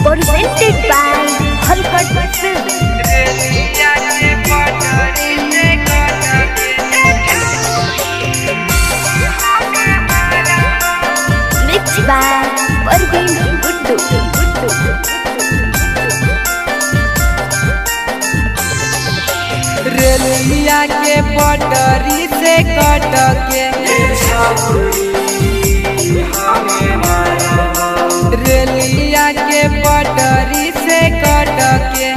presented by Halkat Films. Mixed by Parveen Guddu. रेलिया के पटरी से कट के रेलिया के पटरी से कट के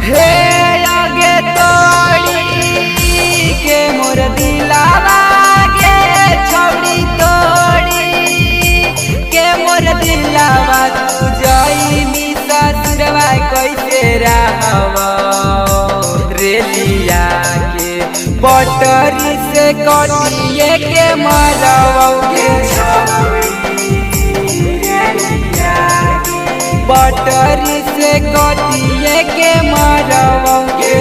हे आगे तोड़ी के मोर दिलावा गे छौड़ी तोड़ी के मोर दिलावा तू जाई ससुरवा कैसे रहवा रेलिया के पटरी से कटिए के मरवगे पटरी से कटिए के मरवगे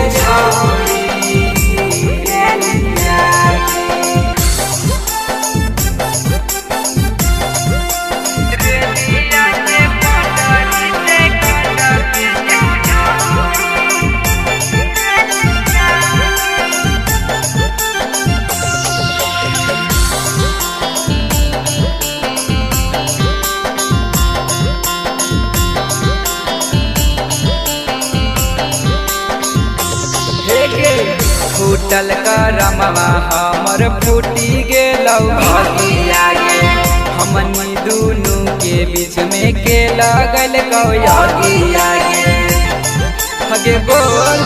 फूटल करमवा हमर फूटी गेलौ भगिया गे हमनी दुनू के बीच में के लगल कौगिया गे हगे बोल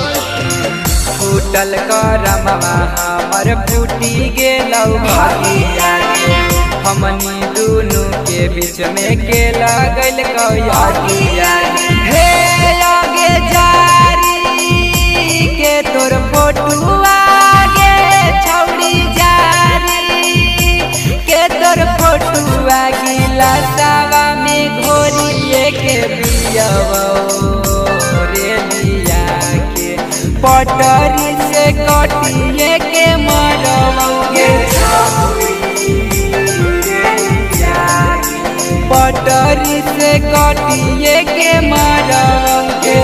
फूटल करमवा हमर फूटी गेलौ भगिया गे हमनी दुनू के बीच में के लगल कौगिया गे हे आगे जारी के तोर फोटुआ गे छौड़ी जारी के तोर फोटुआ गिलासवा में घोरिए के पियवो रेलिया के पटरी से कटिए के मरवगे पटरी से कटिए के मरवगे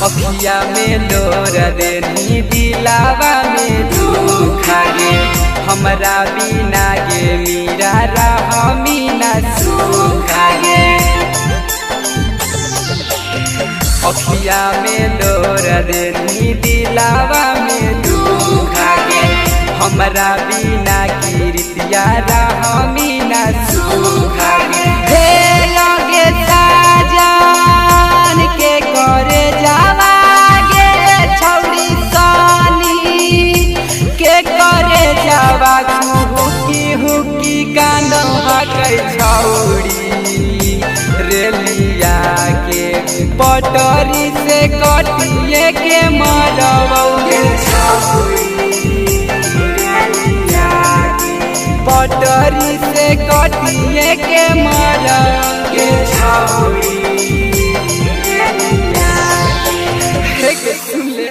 अखिया में लोर देनी दिलावा में दुखा गे हमरा बिना गे मीरा रहा मीना सुखा गे अखिया में लोर देनी दिलावा में दुखा गे हमरा बिना कीर्तिया रहा मीना सुखा गे हे आगे साजन के करे जावा गे छौड़ी सानी के करे जावा हुकी हुकी गाना हकै छौड़ी रेलिया के पटरी से कटिए के मरवगे पटरी से कटिए के मरवगे छौड़ी सुन ले।